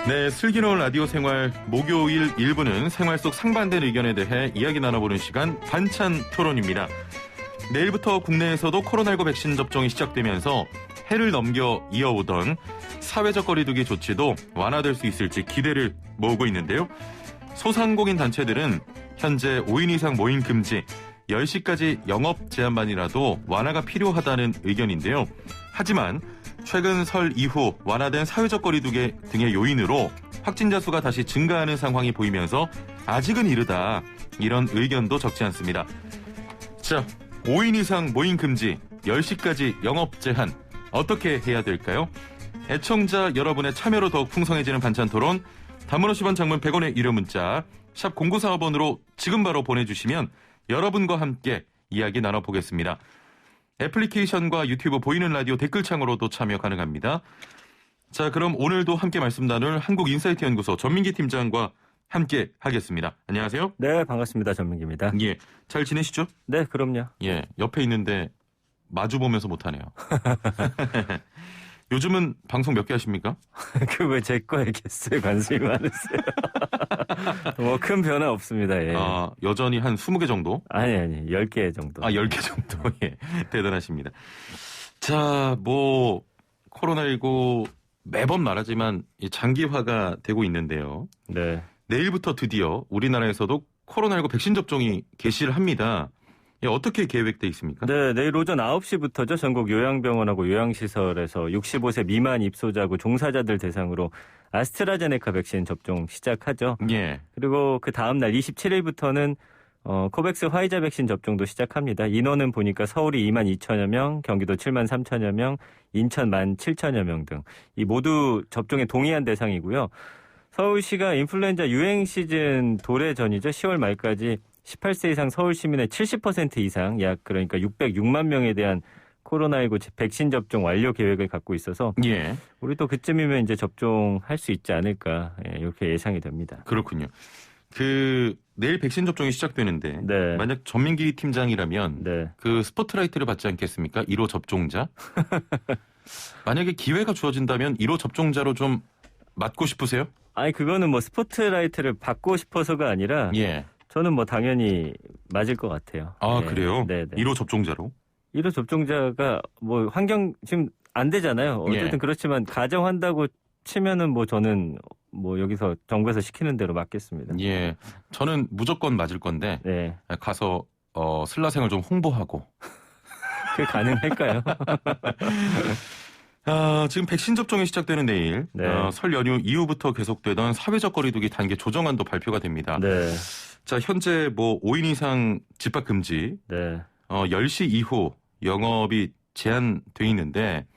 네, 슬기로운 라디오 생활 목요일 1부는 생활 속 상반된 의견에 대해 이야기 나눠보는 시간 반찬 토론입니다. 내일부터 국내에서도 코로나19 백신 접종이 시작되면서 해를 넘겨 이어오던 사회적 거리두기 조치도 완화될 수 있을지 기대를 모으고 있는데요. 소상공인 단체들은 현재 5인 이상 모임 금지, 10시까지 영업 제한만이라도 완화가 필요하다는 의견인데요. 하지만 최근 설 이후 완화된 사회적 거리두기 등의 요인으로 확진자 수가 다시 증가하는 상황이 보이면서 아직은 이르다, 이런 의견도 적지 않습니다. 자, 5인 이상 모임 금지, 10시까지 영업 제한, 어떻게 해야 될까요? 애청자 여러분의 참여로 더욱 풍성해지는 반찬 토론, 단문 50원, 장문 100원의 유료 문자 샵 0945번으로 지금 바로 보내주시면 여러분과 함께 이야기 나눠보겠습니다. 애플리케이션과 유튜브 보이는 라디오 댓글창으로도 참여 가능합니다. 자, 그럼 오늘도 함께 말씀 나눌 한국인사이트 연구소 전민기 팀장과 함께 하겠습니다. 안녕하세요. 네, 반갑습니다. 전민기입니다. 예, 잘 지내시죠? 네, 그럼요. 예, 옆에 있는데 마주 보면서 못하네요. 요즘은 방송 몇 개 하십니까? 그 왜 제 거에 개수에 관심이 많으세요? 뭐 큰 변화 없습니다. 예. 아, 여전히 한 20개 정도? 아니 10개 정도. 아, 10개 정도. 예, 대단하십니다. 자, 뭐 코로나19 매번 말하지만 장기화가 되고 있는데요. 네. 내일부터 드디어 우리나라에서도 코로나19 백신 접종이 개시를 합니다. 예, 어떻게 계획돼 있습니까? 네, 내일 오전 9시부터죠. 전국 요양병원하고 요양시설에서 65세 미만 입소자고 종사자들 대상으로 아스트라제네카 백신 접종 시작하죠. 예. 그리고 그 다음 날 27일부터는 코백스 화이자 백신 접종도 시작합니다. 인원은 보니까 서울이 2만 2천여 명, 경기도 7만 3천여 명, 인천 1만 7천여 명 등 이 모두 접종에 동의한 대상이고요. 서울시가 인플루엔자 유행 시즌 도래 전이죠. 10월 말까지 18세 이상 서울 시민의 70% 이상, 약 그러니까 606만 명에 대한 코로나19 백신 접종 완료 계획을 갖고 있어서 예. 우리 또 그쯤이면 이제 접종할 수 있지 않을까, 이렇게 예상이 됩니다. 그렇군요. 내일 백신 접종이 시작되는데 네. 만약 전민기 팀장이라면 네. 그 스포트라이트를 받지 않겠습니까? 1호 접종자. 만약에 기회가 주어진다면 1호 접종자로 좀 맞고 싶으세요? 아니, 그거는 뭐 스포트라이트를 받고 싶어서가 아니라 예. 저는 뭐 당연히 맞을 것 같아요. 아, 네. 그래요? 네. 1호 접종자로? 1호 접종자가 뭐 환경 지금 안 되잖아요. 어쨌든 예. 그렇지만 가정한다고 치면은 뭐 저는 뭐 여기서 정부에서 시키는 대로 맞겠습니다. 예. 저는 무조건 맞을 건데 네. 가서 슬라생을 좀 홍보하고. 그게 가능할까요? 지금 백신 접종이 시작되는 내일 네. 설 연휴 이후부터 계속되던 사회적 거리두기 단계 조정안도 발표가 됩니다. 네. 자, 현재 뭐 5인 이상 집합 금지, 네. 10시 이후 영업이 제한돼 있는데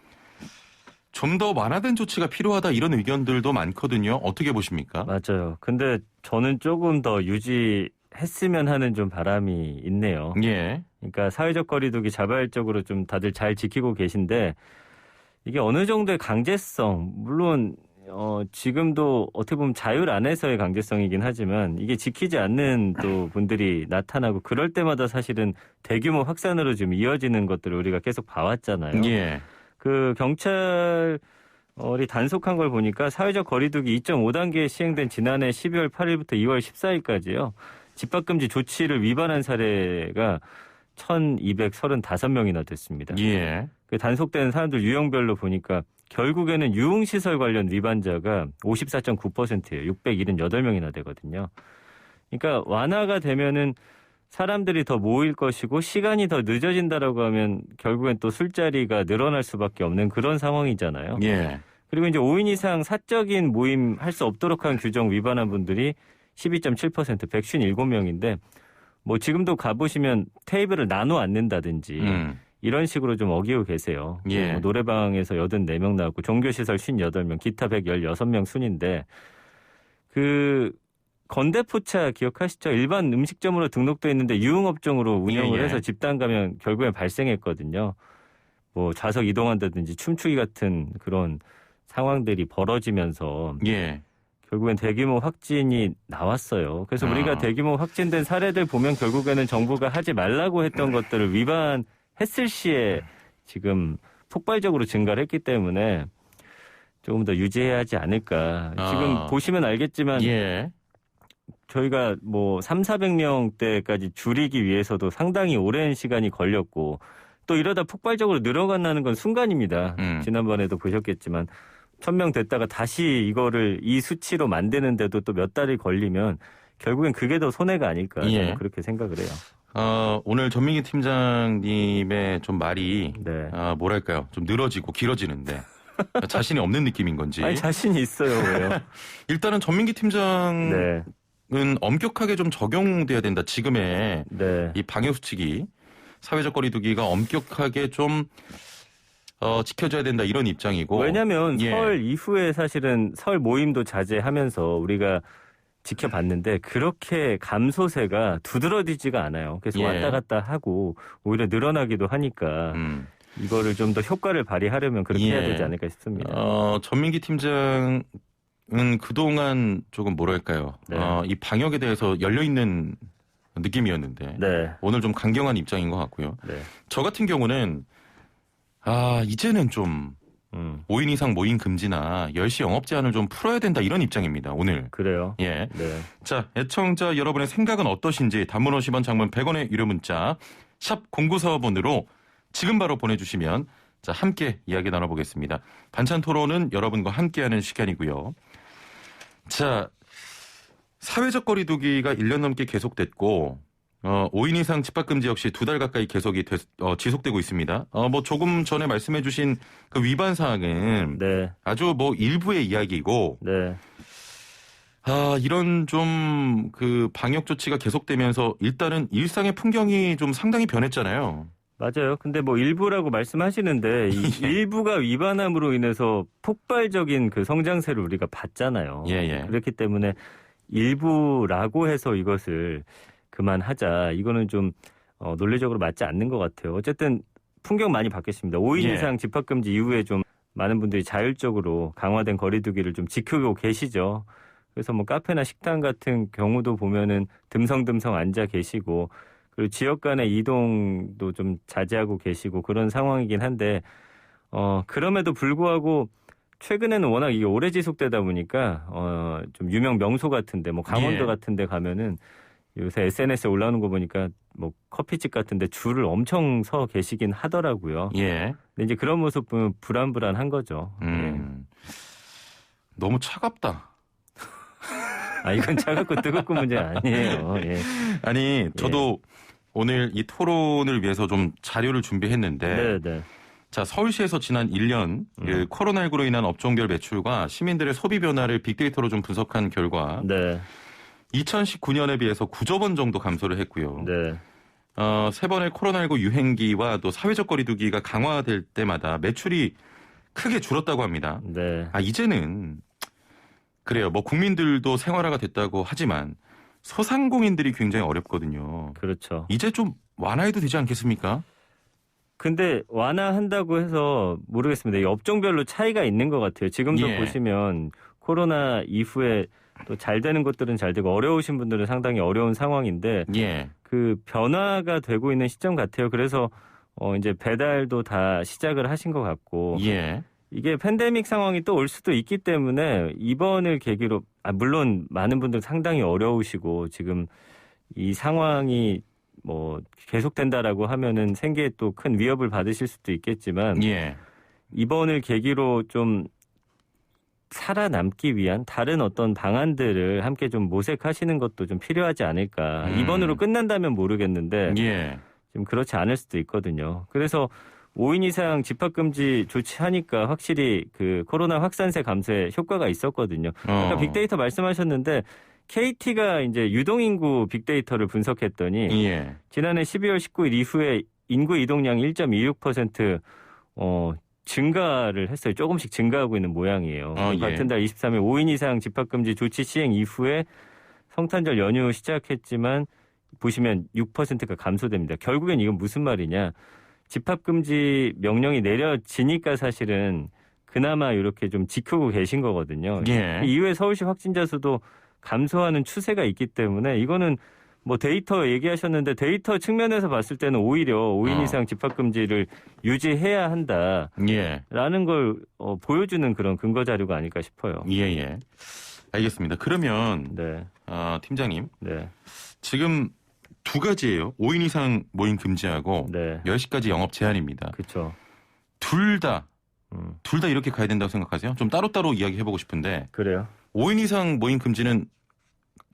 좀 더 완화된 조치가 필요하다, 이런 의견들도 많거든요. 어떻게 보십니까? 맞아요. 근데 저는 조금 더 유지했으면 하는 좀 바람이 있네요. 예. 그러니까 사회적 거리두기 자발적으로 좀 다들 잘 지키고 계신데 이게 어느 정도의 강제성, 물론 지금도 어떻게 보면 자율 안에서의 강제성이긴 하지만 이게 지키지 않는 또 분들이 나타나고 그럴 때마다 사실은 대규모 확산으로 지금 이어지는 것들을 우리가 계속 봐왔잖아요. 예. 그 경찰이 단속한 걸 보니까 사회적 거리두기 2.5단계 시행된 지난해 12월 8일부터 2월 14일까지요. 집합금지 조치를 위반한 사례가 1,235명이나 됐습니다. 예. 그 단속된 사람들 유형별로 보니까 결국에는 유흥시설 관련 위반자가 54.9%예요. 678명이나 되거든요. 그러니까 완화가 되면은 사람들이 더 모일 것이고 시간이 더 늦어진다라고 하면 결국엔 또 술자리가 늘어날 수밖에 없는 그런 상황이잖아요. 예. 그리고 이제 5인 이상 사적인 모임 할 수 없도록 한 규정 위반한 분들이 12.7%, 157명인데 뭐 지금도 가보시면 테이블을 나눠 앉는다든지 이런 식으로 좀 어기고 계세요. 예. 뭐 노래방에서 84명 나왔고 종교시설 58명, 기타 116명 순인데 그 건대포차 기억하시죠? 일반 음식점으로 등록돼 있는데 유흥업종으로 운영을 해서 집단 감염 결국엔 발생했거든요. 뭐 좌석 이동한다든지 춤추기 같은 그런 상황들이 벌어지면서 예. 결국엔 대규모 확진이 나왔어요. 그래서 우리가 대규모 확진된 사례들 보면 결국에는 정부가 하지 말라고 했던 것들을 위반했을 시에 지금 폭발적으로 증가를 했기 때문에 조금 더 유지해야 하지 않을까. 지금 보시면 알겠지만 예. 저희가 뭐 3,400명대까지 줄이기 위해서도 상당히 오랜 시간이 걸렸고 또 이러다 폭발적으로 늘어간다는 건 순간입니다. 지난번에도 보셨겠지만 1,000명 됐다가 다시 이거를 이 수치로 만드는데도 또 몇 달이 걸리면 결국엔 그게 더 손해가 아닐까 저는 그렇게 생각을 해요. 오늘 전민기 팀장님의 좀 말이 네. 뭐랄까요? 좀 늘어지고 길어지는데 자신이 없는 느낌인 건지. 아니 자신이 있어요. 왜요? 일단은 전민기 팀장은 네. 엄격하게 좀 적용돼야 된다. 지금의 네. 이 방역 수칙이 사회적 거리두기가 엄격하게 좀 지켜져야 된다 이런 입장이고. 왜냐하면 설 이후에 사실은 설 모임도 자제하면서 우리가 지켜봤는데 그렇게 감소세가 두드러지지가 않아요. 계속 왔다 갔다 하고 오히려 늘어나기도 하니까 이거를 좀 더 효과를 발휘하려면 그렇게 해야 되지 않을까 싶습니다. 전민기 팀장은 그동안 조금 뭐랄까요. 네. 이 방역에 대해서 열려있는 느낌이었는데 네. 오늘 좀 강경한 입장인 것 같고요. 네. 저 같은 경우는 이제는 좀 5인 이상 모임 금지나 10시 영업 제한을 좀 풀어야 된다 이런 입장입니다. 오늘. 그래요? 예. 네. 자, 애청자 여러분의 생각은 어떠신지 단문 50원 장문 100원의 유료 문자 샵 0945번으로 지금 바로 보내주시면 자 함께 이야기 나눠보겠습니다. 반찬 토론은 여러분과 함께하는 시간이고요. 자, 사회적 거리두기가 1년 넘게 계속됐고 5인 이상 집합금지 역시 2달 가까이 지속되고 있습니다. 뭐 조금 전에 말씀해 주신 그 위반 사항은 네. 아주 뭐 일부의 이야기고 네. 이런 좀 그 방역 조치가 계속되면서 일단은 일상의 풍경이 좀 상당히 변했잖아요. 맞아요. 근데 뭐 일부라고 말씀하시는데 이 일부가 위반함으로 인해서 폭발적인 그 성장세를 우리가 봤잖아요. 예. 그렇기 때문에 일부라고 해서 이것을 그만하자. 이거는 좀 논리적으로 맞지 않는 것 같아요. 어쨌든 풍경 많이 바뀌었습니다. 5인 이상 집합금지 이후에 좀 많은 분들이 자율적으로 강화된 거리두기를 좀 지키고 계시죠. 그래서 뭐 카페나 식당 같은 경우도 보면은 듬성듬성 앉아 계시고 그리고 지역 간의 이동도 좀 자제하고 계시고 그런 상황이긴 한데 그럼에도 불구하고 최근에는 워낙 이게 오래 지속되다 보니까 좀 유명 명소 같은데 뭐 강원도 같은데 가면은 요새 SNS에 올라오는 거 보니까 뭐 커피집 같은데 줄을 엄청 서 계시긴 하더라고요. 예. 근데 이제 그런 모습 보면 불안불안한 거죠. 너무 차갑다. 이건 차갑고 뜨겁고 문제 아니에요. 예. 아니 저도 오늘 이 토론을 위해서 좀 자료를 준비했는데 네. 자 서울시에서 지난 1년 그 코로나19로 인한 업종별 매출과 시민들의 소비 변화를 빅데이터로 좀 분석한 결과 2019년에 비해서 9조 원 정도 감소를 했고요. 네. 세 번의 코로나19 유행기와 또 사회적 거리두기가 강화될 때마다 매출이 크게 줄었다고 합니다. 네. 이제는 그래요. 뭐 국민들도 생활화가 됐다고 하지만 소상공인들이 굉장히 어렵거든요. 그렇죠. 이제 좀 완화해도 되지 않겠습니까? 근데 완화한다고 해서 모르겠습니다. 이 업종별로 차이가 있는 것 같아요. 지금도 보시면 코로나 이후에 또 잘 되는 것들은 잘 되고 어려우신 분들은 상당히 어려운 상황인데 그 변화가 되고 있는 시점 같아요. 그래서 이제 배달도 다 시작을 하신 것 같고 이게 팬데믹 상황이 또 올 수도 있기 때문에 이번을 계기로 물론 많은 분들 상당히 어려우시고 지금 이 상황이 뭐 계속된다라고 하면은 생계에 또 큰 위협을 받으실 수도 있겠지만 이번을 계기로 좀 살아남기 위한 다른 어떤 방안들을 함께 좀 모색하시는 것도 좀 필요하지 않을까. 이번으로 끝난다면 모르겠는데 지금 그렇지 않을 수도 있거든요. 그래서 5인 이상 집합금지 조치하니까 확실히 그 코로나 확산세 감소에 효과가 있었거든요. 아까 빅데이터 말씀하셨는데 KT가 이제 유동인구 빅데이터를 분석했더니 지난해 12월 19일 이후에 인구 이동량이 1.26% 증가를 했어요. 조금씩 증가하고 있는 모양이에요. 같은 달 23일 5인 이상 집합금지 조치 시행 이후에 성탄절 연휴 시작했지만 보시면 6%가 감소됩니다. 결국엔 이건 무슨 말이냐. 집합금지 명령이 내려지니까 사실은 그나마 이렇게 좀 지키고 계신 거거든요. 이후에 서울시 확진자 수도 감소하는 추세가 있기 때문에 이거는 뭐 데이터 얘기하셨는데 데이터 측면에서 봤을 때는 오히려 5인 이상 집합금지를 유지해야 한다라는 예. 걸 보여주는 그런 근거 자료가 아닐까 싶어요. 예. 알겠습니다. 그러면 네. 팀장님, 네. 지금 두 가지예요. 5인 이상 모임 금지하고 네. 10시까지 영업 제한입니다. 그렇죠. 둘 다 이렇게 가야 된다고 생각하세요? 좀 따로따로 이야기해보고 싶은데 그래요. 5인 이상 모임 금지는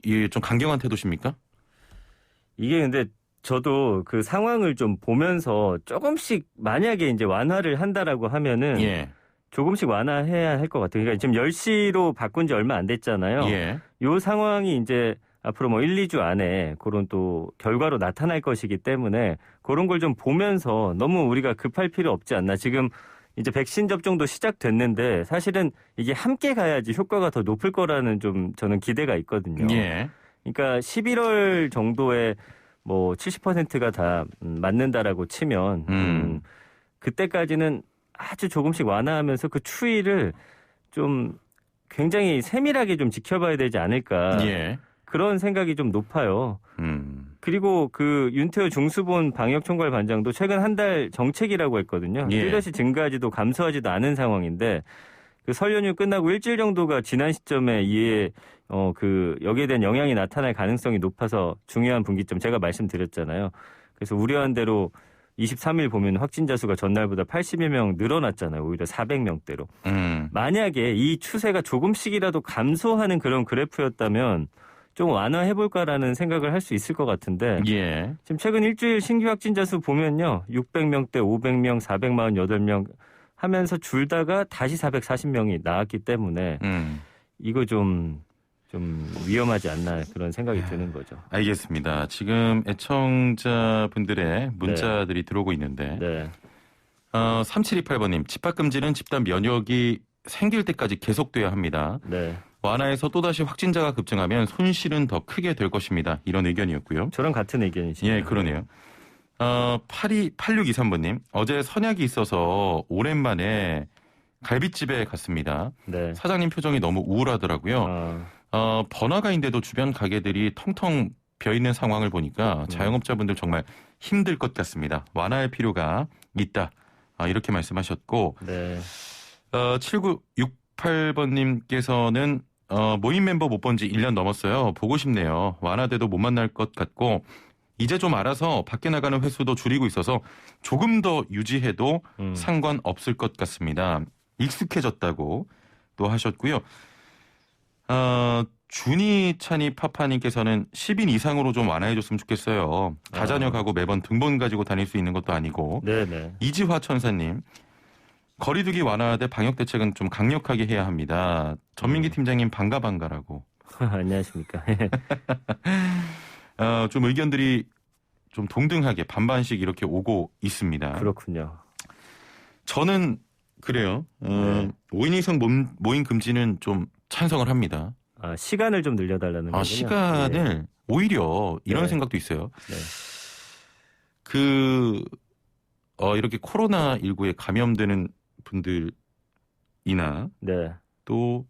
이게 좀 강경한 태도십니까? 이게 근데 저도 그 상황을 좀 보면서 조금씩 만약에 이제 완화를 한다라고 하면은 예. 조금씩 완화해야 할 것 같아요. 그러니까 지금 10시로 바꾼 지 얼마 안 됐잖아요. 예. 요 상황이 이제 앞으로 뭐 1, 2주 안에 그런 또 결과로 나타날 것이기 때문에 그런 걸 좀 보면서 너무 우리가 급할 필요 없지 않나. 지금 이제 백신 접종도 시작됐는데 사실은 이게 함께 가야지 효과가 더 높을 거라는 좀 저는 기대가 있거든요. 예. 그러니까 11월 정도에 뭐 70%가 다 맞는다라고 치면 그때까지는 아주 조금씩 완화하면서 그 추이를 좀 굉장히 세밀하게 좀 지켜봐야 되지 않을까. 예. 그런 생각이 좀 높아요. 그리고 그 윤태호 중수본 방역총괄 반장도 최근 한 달 정책이라고 했거든요. 예. 뚜렷이 증가하지도 감소하지도 않은 상황인데 그 설 연휴 끝나고 일주일 정도가 지난 시점에 이에 여기에 대한 영향이 나타날 가능성이 높아서 중요한 분기점 제가 말씀드렸잖아요. 그래서 우려한 대로 23일 보면 확진자 수가 전날보다 80여 명 늘어났잖아요. 오히려 400명대로. 만약에 이 추세가 조금씩이라도 감소하는 그런 그래프였다면 좀 완화해볼까라는 생각을 할 수 있을 것 같은데 예. 지금 최근 일주일 신규 확진자 수 보면요. 600명대 500명, 448명 하면서 줄다가 다시 440명이 나왔기 때문에 이거 좀 위험하지 않나 그런 생각이 드는 거죠. 알겠습니다. 지금 애청자분들의 문자들이 들어오고 있는데 네. 3728번님 집합금지는 집단 면역이 생길 때까지 계속돼야 합니다. 네. 완화해서 또다시 확진자가 급증하면 손실은 더 크게 될 것입니다. 이런 의견이었고요. 저랑 같은 의견이시죠. 예, 그러네요. 8623번님 어제 선약이 있어서 오랜만에 갈비집에 갔습니다. 네. 사장님 표정이 너무 우울하더라고요. 번화가인데도 주변 가게들이 텅텅 비어있는 상황을 보니까 자영업자분들 정말 힘들 것 같습니다. 완화할 필요가 있다. 이렇게 말씀하셨고 네. 7968번님께서는 모임 멤버 못 본 지 1년 넘었어요. 보고 싶네요. 완화돼도 못 만날 것 같고 이제 좀 알아서 밖에 나가는 횟수도 줄이고 있어서 조금 더 유지해도 상관없을 것 같습니다. 익숙해졌다고 또 하셨고요. 주니찬이 파파님께서는 10인 이상으로 좀 완화해줬으면 좋겠어요. 다자녀 가고 매번 등본 가지고 다닐 수 있는 것도 아니고. 네네. 이지화 천사님. 거리두기 완화돼 방역 대책은 좀 강력하게 해야 합니다. 전민기 팀장님 반가라고. 안녕하십니까. 좀 의견들이 좀 동등하게 반반씩 이렇게 오고 있습니다. 그렇군요. 저는 그래요. 5인 이상 모임 금지는 좀 찬성을 합니다. 시간을 좀 늘려달라는 거군요. 시간을 오히려 이런 생각도 있어요. 네. 이렇게 코로나19에 감염되는 분들이나 네. 또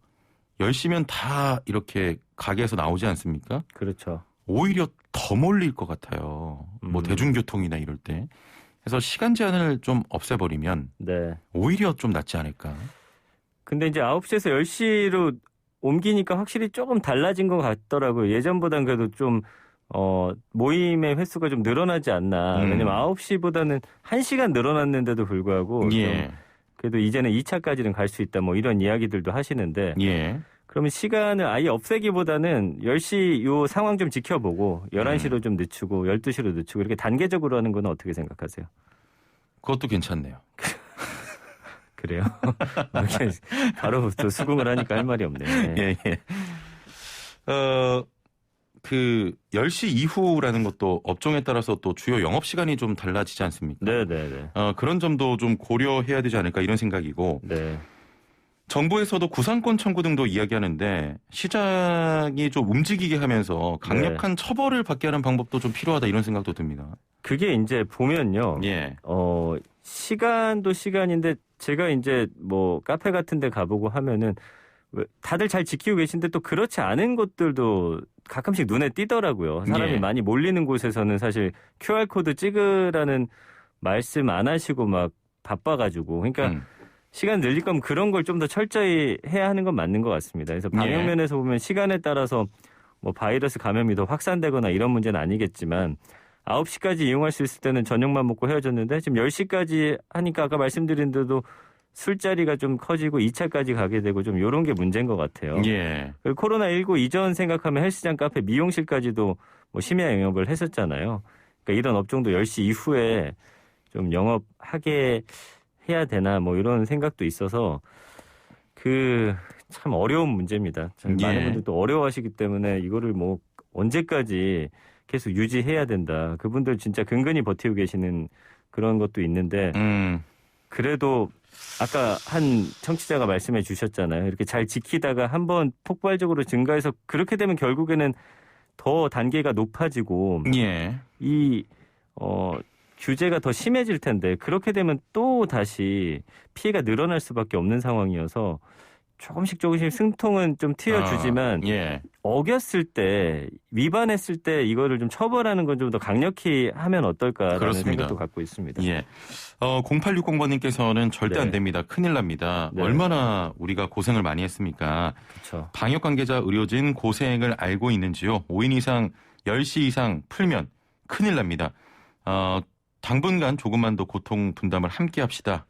10시면 다 이렇게 가게에서 나오지 않습니까? 그렇죠. 오히려 더 몰릴 것 같아요. 뭐 대중교통이나 이럴 때. 그래서 시간 제한을 좀 없애버리면 네. 오히려 좀 낫지 않을까. 근데 이제 9시에서 10시로 옮기니까 확실히 조금 달라진 것 같더라고요. 예전보단 그래도 좀 모임의 횟수가 좀 늘어나지 않나. 왜냐면 9시보다는 1시간 늘어났는데도 불구하고 예. 좀 그래도 이제는 2차까지는 갈 수 있다. 뭐 이런 이야기들도 하시는데 예. 그러면 시간을 아예 없애기보다는 10시 요 상황 좀 지켜보고 11시로 좀 늦추고 12시로 늦추고 이렇게 단계적으로 하는 건 어떻게 생각하세요? 그것도 괜찮네요. 그래요? 이렇게 바로 또 수긍을 하니까 할 말이 없네. 예. 10시 이후라는 것도 업종에 따라서 또 주요 영업시간이 좀 달라지지 않습니까? 네네네. 그런 점도 좀 고려해야 되지 않을까 이런 생각이고. 네. 정부에서도 구상권 청구 등도 이야기하는데 시장이 좀 움직이게 하면서 강력한 처벌을 받게 하는 방법도 좀 필요하다 이런 생각도 듭니다. 그게 이제 보면요. 예. 시간도 시간인데 제가 이제 뭐 카페 같은 데 가보고 하면은 다들 잘 지키고 계신데 또 그렇지 않은 곳들도 가끔씩 눈에 띄더라고요. 사람이 예. 많이 몰리는 곳에서는 사실 QR코드 찍으라는 말씀 안 하시고 막 바빠가지고. 그러니까 시간 늘릴 거면 그런 걸 좀 더 철저히 해야 하는 건 맞는 것 같습니다. 그래서 방역면에서 보면 시간에 따라서 뭐 바이러스 감염이 더 확산되거나 이런 문제는 아니겠지만 9시까지 이용할 수 있을 때는 저녁만 먹고 헤어졌는데 지금 10시까지 하니까 아까 말씀드린 대로 술자리가 좀 커지고 2차까지 가게 되고 좀 이런 게 문제인 것 같아요. 예. 그리고 코로나19 이전 생각하면 헬스장, 카페, 미용실까지도 뭐 심야 영업을 했었잖아요. 그러니까 이런 업종도 10시 이후에 좀 영업하게 해야 되나 뭐 이런 생각도 있어서 참 어려운 문제입니다. 참 예. 많은 분들이 또 어려워하시기 때문에 이거를 뭐 언제까지 계속 유지해야 된다. 그분들 진짜 근근히 버티고 계시는 그런 것도 있는데 그래도 아까 한 청취자가 말씀해 주셨잖아요. 이렇게 잘 지키다가 한번 폭발적으로 증가해서 그렇게 되면 결국에는 더 단계가 높아지고 예. 규제가 더 심해질 텐데 그렇게 되면 또 다시 피해가 늘어날 수밖에 없는 상황이어서 조금씩 승통은 좀 튀어주지만 예. 어겼을 때 위반했을 때 이거를 좀 처벌하는 건 좀 더 강력히 하면 어떨까라는 그렇습니다. 생각도 갖고 있습니다. 예. 0860번님께서는 절대 네. 안 됩니다. 큰일 납니다. 네. 얼마나 우리가 고생을 많이 했습니까? 그렇죠. 방역 관계자 의료진 고생을 알고 있는지요. 5인 이상 10시 이상 풀면 큰일 납니다. 당분간 조금만 더 고통 분담을 함께 합시다.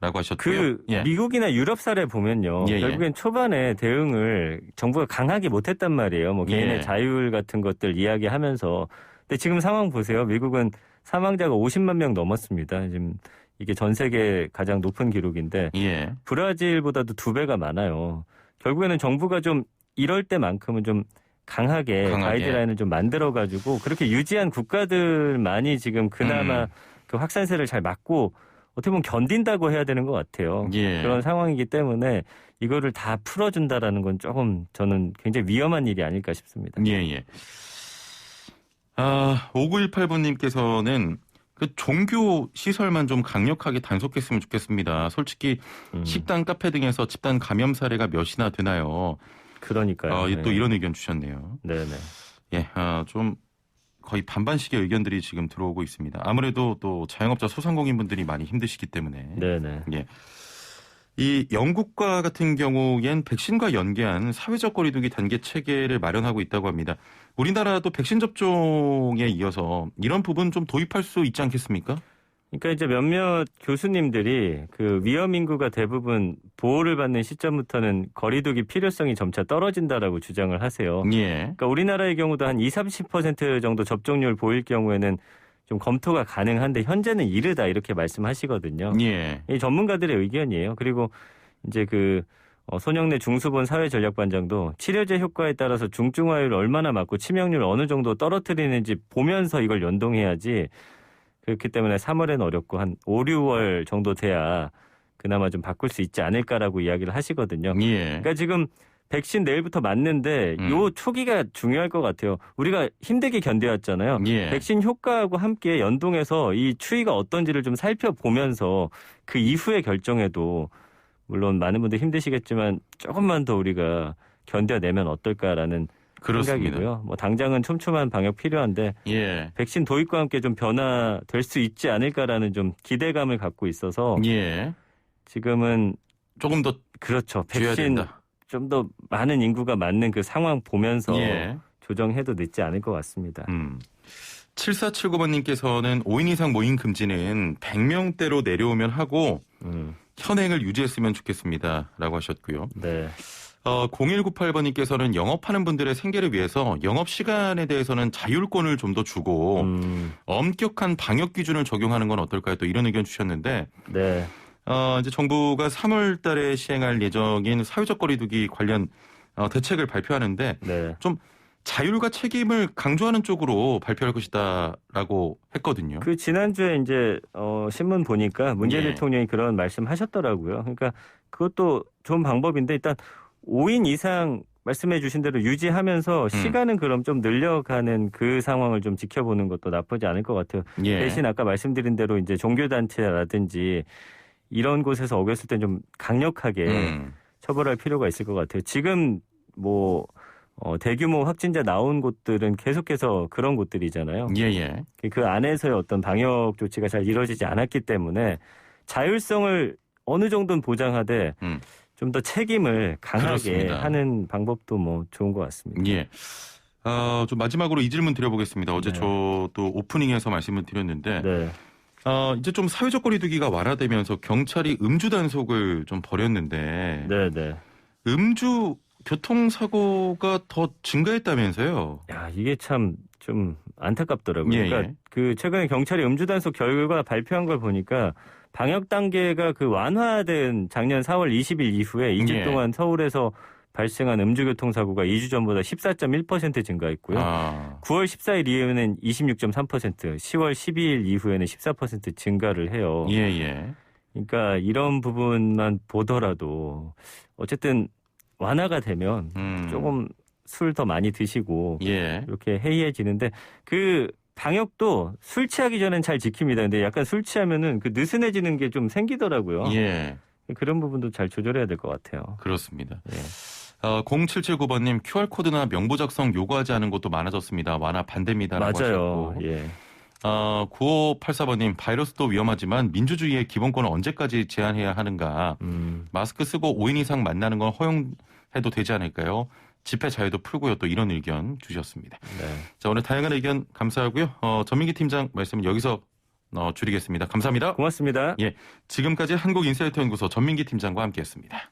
라고 하셨고요. 예. 미국이나 유럽 사례 보면요. 예, 예. 결국엔 초반에 대응을 정부가 강하게 못했단 말이에요. 뭐 개인의 예. 자율 같은 것들 이야기하면서. 근데 지금 상황 보세요. 미국은 사망자가 50만 명 넘었습니다. 지금 이게 전 세계 가장 높은 기록인데 예. 브라질보다도 2배가 많아요. 결국에는 정부가 좀 이럴 때만큼은 좀 강하게 가이드라인을 좀 만들어가지고 그렇게 유지한 국가들만이 지금 그나마 그 확산세를 잘 막고 어떻게 보면 견딘다고 해야 되는 것 같아요. 예. 그런 상황이기 때문에 이거를 다 풀어준다라는 건 조금 저는 굉장히 위험한 일이 아닐까 싶습니다. 예. 5918번님께서는 그 종교 시설만 좀 강력하게 단속했으면 좋겠습니다. 솔직히 식당, 카페 등에서 집단 감염 사례가 몇이나 되나요? 그러니까요. 또 이런 의견 주셨네요. 네네. 예, 좀 거의 반반씩의 의견들이 지금 들어오고 있습니다. 아무래도 또 자영업자 소상공인분들이 많이 힘드시기 때문에. 네네. 예. 이 영국과 같은 경우엔 백신과 연계한 사회적 거리두기 단계 체계를 마련하고 있다고 합니다. 우리나라도 백신 접종에 이어서 이런 부분 좀 도입할 수 있지 않겠습니까? 그러니까 이제 몇몇 교수님들이 그 위험 인구가 대부분 보호를 받는 시점부터는 거리두기 필요성이 점차 떨어진다라고 주장을 하세요. 예. 그러니까 우리나라의 경우도 한 20-30% 정도 접종률 보일 경우에는 좀 검토가 가능한데 현재는 이르다 이렇게 말씀하시거든요. 예. 이 전문가들의 의견이에요. 그리고 이제 손영래 중수본 사회전략반장도 치료제 효과에 따라서 중증화율 얼마나 맞고 치명률 어느 정도 떨어뜨리는지 보면서 이걸 연동해야지. 그렇기 때문에 3월에는 어렵고 한 5, 6월 정도 돼야 그나마 좀 바꿀 수 있지 않을까라고 이야기를 하시거든요. 예. 그러니까 지금 백신 내일부터 맞는데 요 초기가 중요할 것 같아요. 우리가 힘들게 견뎌왔잖아요. 예. 백신 효과하고 함께 연동해서 이 추이가 어떤지를 좀 살펴보면서 그 이후에 결정해도 물론 많은 분들 힘드시겠지만 조금만 더 우리가 견뎌내면 어떨까라는 그렇습니다. 생각이고요. 뭐 당장은 촘촘한 방역 필요한데 예. 백신 도입과 함께 좀 변화될 수 있지 않을까라는 좀 기대감을 갖고 있어서 예. 지금은 조금 더 그렇죠. 줘야 백신 된다. 좀 더 많은 인구가 맞는 그 상황 보면서 예. 조정해도 늦지 않을 것 같습니다. 7479번님께서는 5인 이상 모임 금지는 100명대로 내려오면 하고 현행을 유지했으면 좋겠습니다. 라고 하셨고요. 네. 0198번님께서는 영업하는 분들의 생계를 위해서 영업시간에 대해서는 자율권을 좀 더 주고 엄격한 방역 기준을 적용하는 건 어떨까요? 또 이런 의견 주셨는데 네. 이제 정부가 3월 달에 시행할 예정인 사회적 거리두기 관련 대책을 발표하는데 네. 좀 자율과 책임을 강조하는 쪽으로 발표할 것이다라고 했거든요. 그 지난주에 이제 신문 보니까 문재인 예. 대통령이 그런 말씀하셨더라고요. 그러니까 그것도 좋은 방법인데 일단 5인 이상 말씀해 주신 대로 유지하면서 시간은 그럼 좀 늘려가는 그 상황을 좀 지켜보는 것도 나쁘지 않을 것 같아요. 예. 대신 아까 말씀드린 대로 이제 종교단체라든지 이런 곳에서 어겼을 땐 좀 강력하게 처벌할 필요가 있을 것 같아요. 지금 뭐 대규모 확진자 나온 곳들은 계속해서 그런 곳들이잖아요. 예. 그 안에서의 어떤 방역 조치가 잘 이루어지지 않았기 때문에 자율성을 어느 정도는 보장하되 좀 더 책임을 강하게 그렇습니다. 하는 방법도 뭐 좋은 것 같습니다. 예. 좀 마지막으로 이 질문 드려보겠습니다. 어제 네. 저도 오프닝에서 말씀을 드렸는데 네. 이제 좀 사회적 거리두기가 완화되면서 경찰이 음주 단속을 좀 벌였는데 네. 음주 교통사고가 더 증가했다면서요? 야, 이게 참 좀 안타깝더라고요. 예, 그러니까 그 최근에 경찰이 음주 단속 결과 발표한 걸 보니까 방역 단계가 그 완화된 작년 4월 20일 이후에 2주 예. 동안 서울에서 발생한 음주 교통사고가 2주 전보다 14.1% 증가했고요. 9월 14일 이후에는 26.3%, 10월 12일 이후에는 14% 증가를 해요. 예. 그러니까 이런 부분만 보더라도 어쨌든 완화가 되면 조금 술 더 많이 드시고 예. 이렇게 해이해지는데 그 방역도 술 취하기 전엔 잘 지킵니다. 근데 약간 술 취하면은 그 느슨해지는 게 좀 생기더라고요. 예. 그런 부분도 잘 조절해야 될 것 같아요. 그렇습니다. 예. 0779번님 QR코드나 명부 작성 요구하지 않은 곳도 많아졌습니다. 완화 반대입니다라고 맞아요. 하셨고 예. 9584번님 바이러스도 위험하지만 민주주의의 기본권을 언제까지 제한해야 하는가. 마스크 쓰고 5인 이상 만나는 건 허용해도 되지 않을까요? 집회 자유도 풀고요. 또 이런 의견 주셨습니다. 네. 자, 오늘 다양한 의견 감사하고요. 전민기 팀장 말씀은 여기서 줄이겠습니다. 감사합니다. 고맙습니다. 예, 지금까지 한국인사이트연구소 전민기 팀장과 함께했습니다.